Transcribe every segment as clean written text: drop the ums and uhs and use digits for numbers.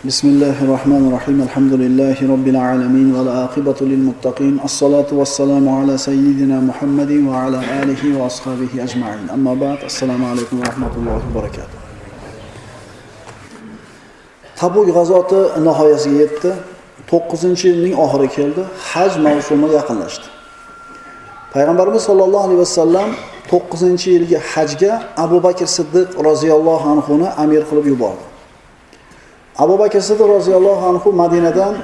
Bismillahirrahmanirrahim. Elhamdülillahi Rabbil alemin. Ve l'aqibatu lil muttaqin. As-salatu vesselamu ala seyyidina Muhammedin ve ala alihi ve ashabihi ecma'in. Amma ba'd. Assalamu alaikum ve rahmetullahi ve berekatuhu. Tabuk g'azoti nihoyasiga yetdi. 9-yilning oxiri keldi. Haj mavsumi yaqinlashdi. Payg'ambarimiz sollallohu alayhi vasallam 9-yilgi hajga Abu Bakr Siddiq roziyallohu anhu ni amir qilib yubordi. Abu Bakr Siddiq roziyallohu anhu Madinadan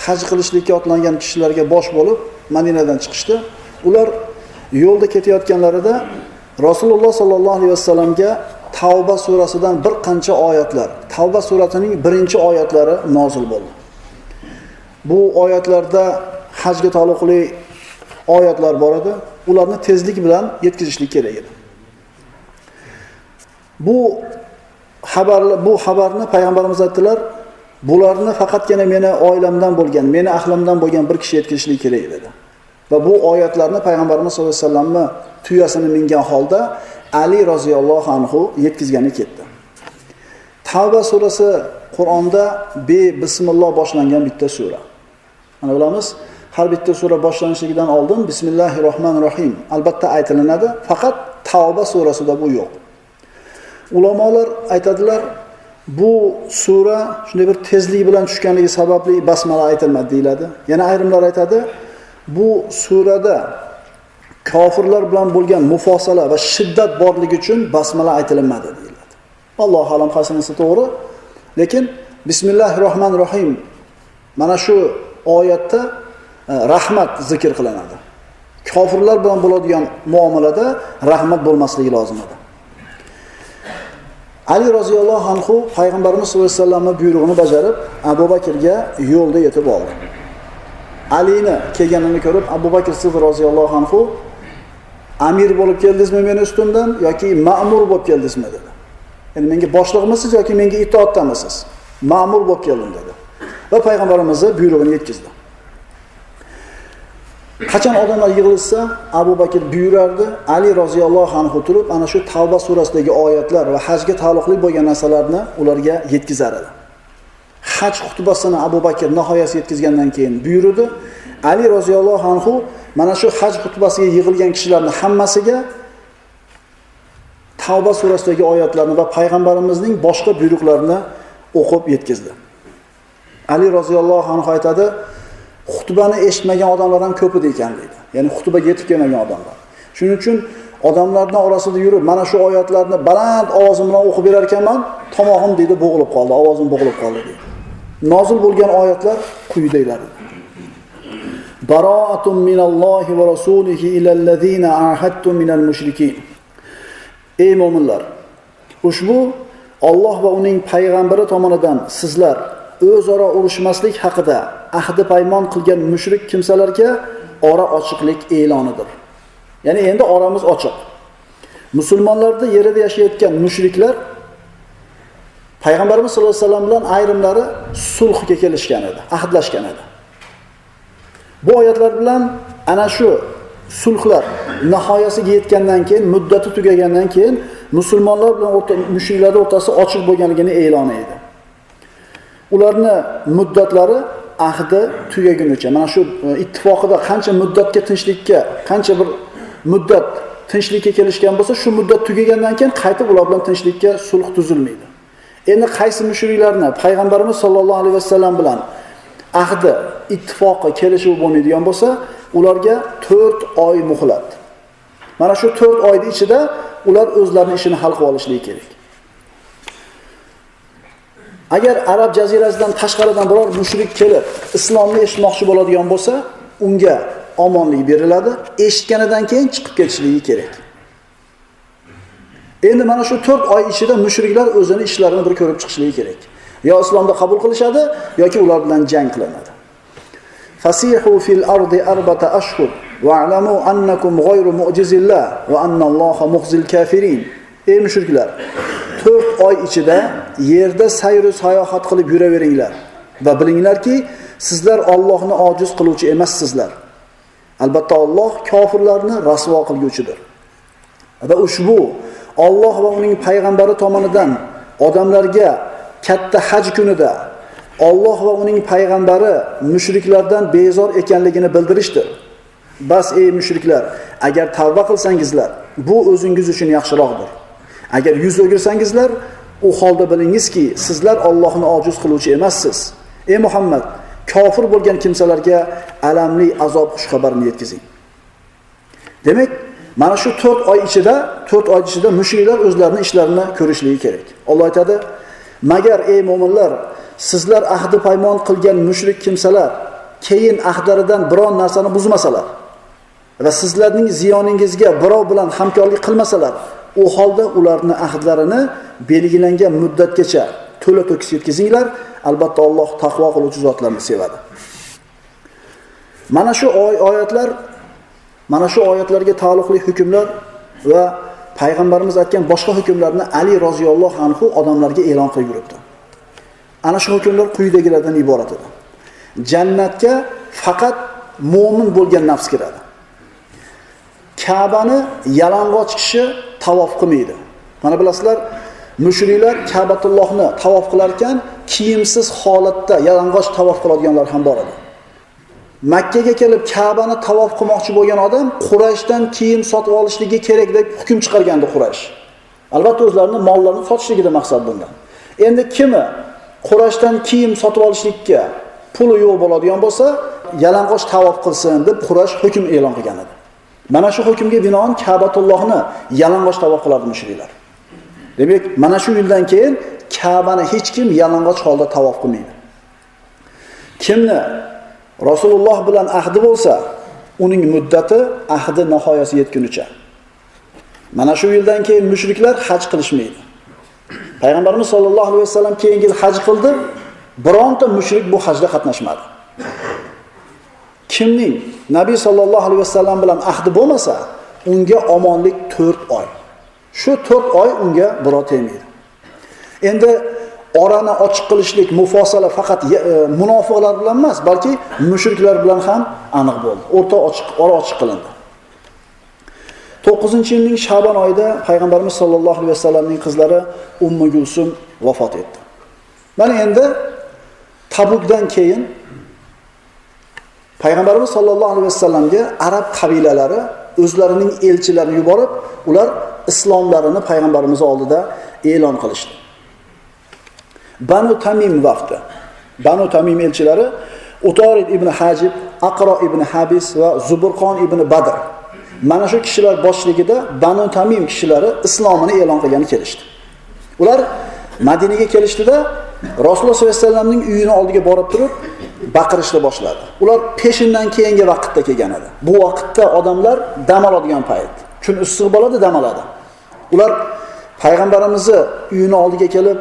haj qilishlikka otlangan kishilarga bosh bo'lib Madinadan chiqishdi. Ular yo'lda ketayotganlarida Rasululloh sollallohu alayhi vasallamga Tavba surasidan bir qancha oyatlar, Tavba surasining birinchi oyatlari nozil bo'ldi. Bu oyatlarda hajga taalluqli oyatlar bor edi. Ularni tezlik bilan yetkazishlik kerak edi. Bu xabarni payg'ambarimiz aytdilar, bularni faqatgina meni oilamdan bo'lgan, meni ahlimdan bo'lgan bir kishi yetkazishlik kerak dedi. Va bu oyatlarni payg'ambarimiz sollallohu alayhi vasallamni tuyasini mingan holda Ali roziyallohu anhu yetkazgani ketdi. Tavba surasi Qur'onda bismillah boshlangan bitta sura. Mana bilamiz, har bitta sura boshlanishidan oldin Bismillahirrohmanirrohim albatta aytilinadi, faqat Tavba surasida bu yo'q. Ulamolar aytadilar, bu sura shunday bir tezlik bilan tushganligi sababli basmala aytilmadi deyiladi. Yana ayrimlar aytadi, bu surada kofirlar bilan bo'lgan mufosala va shiddat borligi uchun basmala aytilmadi deyiladi. Allohu alam qasinasi to'g'ri, lekin Bismillahirrohmanirrohim mana shu oyatda rahmat zikr qilinadi. Kofirlar bilan bo'ladigan muomalada rahmat bo'lmasligi lozim edi. Ali roziyallohu anhu payg'ambarimiz sollallohu alayhi vasallamning buyrug'ini bajarib Abu Bakrga yo'lda yetib oldi. Alini kelganini ko'rib Abu Bakr Siddiq roziyallohu anhu amir bo'lib keldingizmi meni ustimdan yoki ma'mur bo'lib keldingizmi dedi. Ya'ni menga boshliqmisiz yoki menga itoatdamisiz? Ma'mur bo'lib keldim dedi. Va payg'ambarimizning buyrug'ini yetkazdi. Qachon odamlar yig'ilsa, Abu Bakr buyurardi, Ali roziyallohu anhu turib, ana shu Tavba surasidagi oyatlar va hajga taalluqli bo'lgan narsalarni ularga yetkazar edi. Haj xutbasini Abu Bakr nihoyasiga yetkazgandan keyin buyurdi, Ali roziyallohu anhu mana shu haj xutbasiga yig'ilgan kishilarning hammasiga Tavba surasidagi oyatlarni va payg'ambarimizning boshqa buyruqlarini o'qib yetkazdi. Ali roziyallohu anhu aytadi, xutbani eshitmagan odamlar ham ko'p edi ekan deydi. Ya'ni xutbaga yetib kelmagan odamlar. Shuning uchun odamlarning orasida yurib, mana shu oyatlarni baland ovozim bilan o'qib berar ekanman, tomog'im deydi bo'g'ilib qoldi, ovozim bo'g'ilib qoldi deydi. Nozil bo'lgan oyatlar quyidagilar. Baro'atun minallohi va rasulihi ilallazina ahadtum minal mushrikin. Ey mu'minlar, ushbu Alloh va uning payg'ambari tomonidan sizlar o'zaro urushmaslik haqida ahdi paymon qilgan mushrik kimsalarga ora ochiqlik e'lonidir. Ya'ni endi oramiz ochiq. Musulmonlarda yerida yashayotgan mushriklar payg'ambarimiz sollallohu alayhi vasallam bilan ayrimlari sulhga kelishgan edi, ahdlashgan edi. Bu oyatlar bilan ana shu sulhlar nihoyasiga yetgandan keyin, muddati tugagandan keyin musulmonlar bilan mushriklar o'rtasida ochiq bo'lganligini e'lon etdi. Ularni muddatlari ahdi tugagunicha, mana shu ittifoqida qancha muddatga tinchlikka, qancha bir muddat tinchlikka kelishgan bo'lsa, shu muddat tugagandan keyin qaytib ular bilan tinchlikka sulh tuzilmaydi. Endi qaysi mushriklarni payg'ambarimiz sollallohu alayhi vasallam bilan ahdi, ittifoqi kelishuv bo'lmaydigan bo'lsa, ularga 4 oy muhlat. Mana shu 4 oyning ichida ular o'zlarining ishini hal qilib olishligi kerak. Agar Arab jazirasidan tashqaridan biror mushrik kelib islomni eshitmoqchi bo'ladigan bo'lsa, unga omonlik beriladi, eshitganidan keyin chiqib ketishligi kerak. Endi mana shu 4 oy ichida mushriklar o'zining ishlarini bir ko'rib chiqishligi kerak. Yo islomni qabul qilishadi yoki ular bilan jang qilinadi. Fasihu fil ardi arbata ashhur wa'lamu annakum ghayru mu'jizillah va annalloha mukhzil kafirin. Ey mushriklar, 4 oy ichida yerda sayr sayohat qilib yuraveringlar va bilinglarki, sizlar Allohni ojiz qiluvchi emassizlar. Albatta Alloh kofirlarni rasvo qilguvchidir. Va ushbu Alloh va uning payg'ambari tomonidan odamlarga katta haj kunida Alloh va uning payg'ambari mushriklardan bezor ekanligini bildirishdir. Bas ey mushriklar, agar tavba qilsangizlar, bu o'zingiz uchun yaxshiroqdir. Agar yuz o'girsangizlar, u holda bilingizki, sizlar Allohni ojiz qiluvchi emassiz. Ey Muhammad, kofir bo'lgan kimsalarga alamli azob xushxabarini yetkazing. Demak, mana shu 4 oy ichida mushriklar o'zlarining ishlarini ko'rishligi kerak. Alloh aytadi: "Magar ey mu'minlar, sizlar ahdi paymon qilgan mushrik kimsalar keyin ahdlaridan biron narsani buzmasalar va sizlarning ziyoningizga birov bilan hamkorlik qilmasalar, u holda ularning ahdlarini belgilangan muddatgacha to'la-to'kis yetkazinglar. Albatta Alloh taqvo qiluvchi zotlarni sevadi." Mana shu oyatlarga taalluqli hukmlar va payg'ambarimiz aytgan boshqa hukmlarni Ali roziyallohu anhu odamlarga e'lon qilib yuribdi. Ana shu hukmlar quyidagilardan iborat edi. Jannatga faqat mu'min bo'lgan nafs kiradi. Ka'bani yalang'och kishi tavof qilmaydi. Mana bilasizlar, mushriklar Ka'batullohni tavof qilar ekan, kiyimsiz holatda yalang'och tavof qiladiganlar ham bor edi. Makkaga kelib Ka'bani tavof qilmoqchi bo'lgan odam Qurayshdan kiyim sotib olishligi kerak deb hukm chiqargandi Quraysh. Albatta o'zlarining mollarini sotishligida maqsad bundan. Endi kimi Qurayshdan kiyim sotib olishlikka puli yo'q bo'ladigan bo'lsa, yalang'och tavof qilsin deb Quraysh hukm e'lon qilgan edi. Mana shu hukmga binoan Ka'batullohni yalang'och tavof qiladi mushriklar. Demak, mana shu yildan keyin Ka'bani hech kim yalang'och holda tavof qilmaydi. Kimni Rasululloh bilan ahdi bo'lsa, uning muddati ahdi nihoyasiga yetgunicha. Mana shu yildan keyin mushriklar haj qilishmaydi. Payg'ambarimiz sollallohu alayhi vasallam keyingi yil haj qildi, bironta mushrik bu hajda qatnashmadi. Kimning Nabiy sollallohu alayhi vasallam bilan ahdi bo'lmasa, unga omonlik 4 oy. Shu 4 oy unga biror tegmaydi. Endi orani ochiq qilishlik mufosala faqat munofiqlar bilan emas, balki mushriklar bilan ham aniq bo'ldi. Ora ochiq qilindi. 9-yilning Sha'ban oyida payg'ambarimiz sollallohu alayhi vasallamning qizlari Ummu Gulsum vafot etdi. Mana endi Tabukdan keyin payg'ambarimiz sollallohu alayhi vasallamga arab qabilalari o'zlarining elchilarini yuborib, ular islomlarini payg'ambarimiz oldida e'lon qilishdi. Banu Tamim vaqti. Banu Tamim elchilari Utorid ibn Hajib, Aqro ibn Habis va Zuburqon ibn Badr. Mana shu kishilar boshligida Banu Tamim kishilari islomini e'lon qilgani kelishdi. Ular Madinaga kelishdida Rasululloh sollallohu alayhi vasallamning uyini oldiga borib turib baqirishni boshladi. Ular peshindan keyingi vaqtda kelgan edi. Bu vaqtda odamlar dam oladigan payt. Kun issiq bo'ladi, dam oladi. Ular payg'ambarimizni uyini oldiga kelib,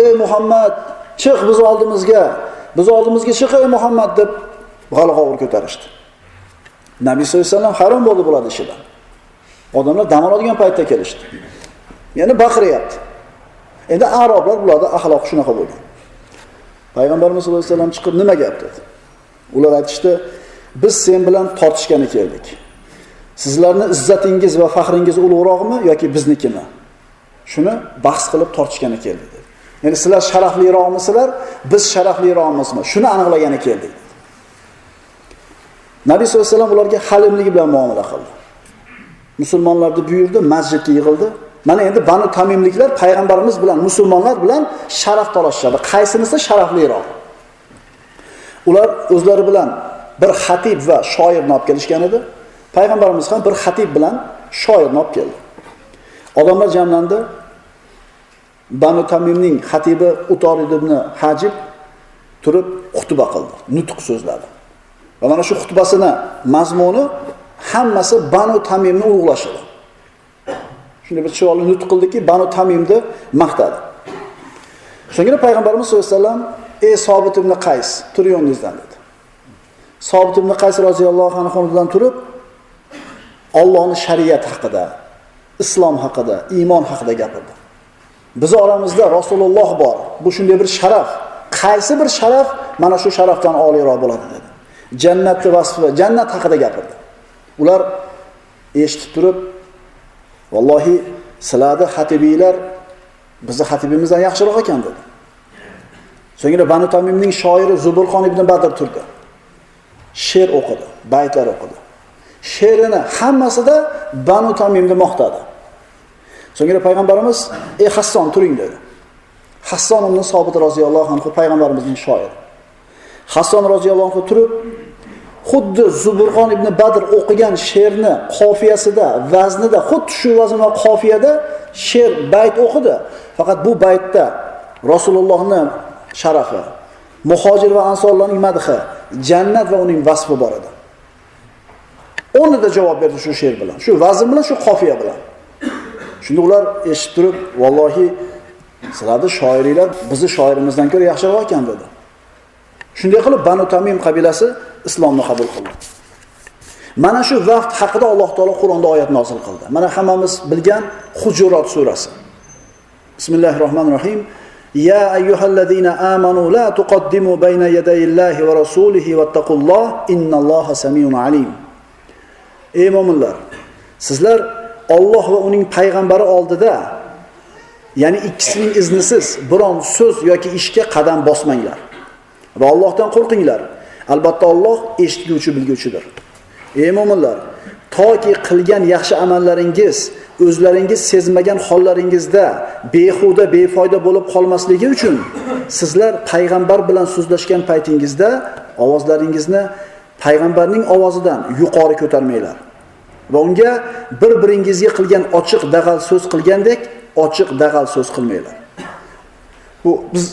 "Ey Muhammad, chiq biz oldimizga chiq ey Muhammad" deb g'alg'ovur ko'tarishdi. Nabiy sollallohu alayhi vasallam hayron bo'ldi bular ishidan. Odamlar dam oladigan paytda kelishdi. Ya'ni baqiryapti. Endi arablar bularda axloq shunaqa bo'lgan. Payg'ambarimiz sollallohu alayhi vasallam chiqib nima gap dedi. Ular aytishdi, "Biz sen bilan tortishgani keldik. Sizlarning izzatingiz va faxringiz ulug'roqmi yoki biznikimi? Shuni bahs qilib tortishgani keldik." dedi. Ya'ni sizlar sharafliroqmisizlar, biz sharafliroqmizmi? Shuni aniqlagani keldik. Nabiy sollallohu alayhi vasallam ularga halimligi bilan muomala qildi. Musulmonlarni buyurdi, masjidga yig'ildi. Mana endi Banu Tamimliklar payg'ambarimiz bilan musulmonlar bilan sharaf talashishadi. Qaysinisi sharafliroq? Ular o'zlari bilan bir xatib va shoirni olib kelishgan edi. Payg'ambarimiz ham bir xatib bilan shoirni olib keldi. Odamlar jamlandi. Banu Tamimning xatibi Utorid ibn Hajib turib xutba qildi, nutq so'zladi. Va mana shu xutbasini mazmuni hammasi Banu Tamimni ulug'lash edi. Shunday bir chiroyli nutq qildiki, Banu Tamimni maqtadi. So'ngra payg'ambarimiz sollallohu alayhi vasallam, "Ey Sobit ibn Qays, tur yoningizdan" dedi. Sobit ibn Qays roziyallohu anhu o'rnidan turib, Allohning shariat haqida, islom haqida, iymon haqida gapirdi. Biz oramizda Rasululloh bor. Bu shunday bir sharaf. Qaysi bir sharaf mana shu sharafdan oliroq bo'ladi dedi. Jannatning vasfi, jannat haqida gapirdi. Ular eshitib turib, "Vallohi, sizlarning xatibiylar bizni xatibimizdan yaxshiroq ekan" dedi. So'ngra Banu Tamimning shoiri Zuburxon ibn Badr turdi. She'r o'qidi, baytlar o'qidi. She'rini hammasida Banu Tamimni maqtadi. So'ngra payg'ambarimiz: "Ey Hasson, turing" dedi. Hasson ibn Sobit roziyallohu anhu payg'ambarimizning shoiri. Hasson roziyallohu anhu turib, xuddi Zuburxon ibn Badr o'qigan she'rni qofiyasida, vaznida, xuddi shu vazn va qofiyada she'r, bayt o'qidi. Faqat bu baytda Rasulullohning sharafi, muhojir va ansorlarning madhi, jannat va uning vasfi bor edi. O'rnida javob berdi shu she'r bilan, shu vazn bilan, shu qofiya bilan. Shunda ular eshitib turib, "Vallohi, sizlarning shoiringlar bizni shoirimizdan ko'ra yaxshiroq ekan" dedi. Shunday qilib Banu Tamim qabilasi islomni qabul qildi. Mana shu vaqt haqida Alloh taolo Qur'onda oyat nozil qildi. Mana hammamiz bilgan Hujurat surasi. Bismillahirrohmanirrohim. Ya ayyuhallazina amanu la tuqaddimu bayna yadayillahi va rasulihi wattaqulloh innalloha samiyun alim. Ey mu'minlar, sizlar Alloh va uning payg'ambari oldida, ya'ni ikkisining iznisiz biron so'z yoki ishga qadam bosmanglar. Va Allohdan qo'rqinglar. Albatta Alloh eshituvchi, bilguvchidir. Ey mu'minlar, toki qilgan yaxshi amallaringiz o'zlaringiz sezmagan hollaringizda behuda, befoyda bo'lib qolmasligi uchun sizlar payg'ambar bilan so'zlashgan paytingizda ovozlaringizni payg'ambarning ovozidan yuqori ko'tarmanglar. Va unga bir-biringizga qilgan ochiq dag'al so'z qilgandek ochiq dag'al so'z qilmanglar. Bu biz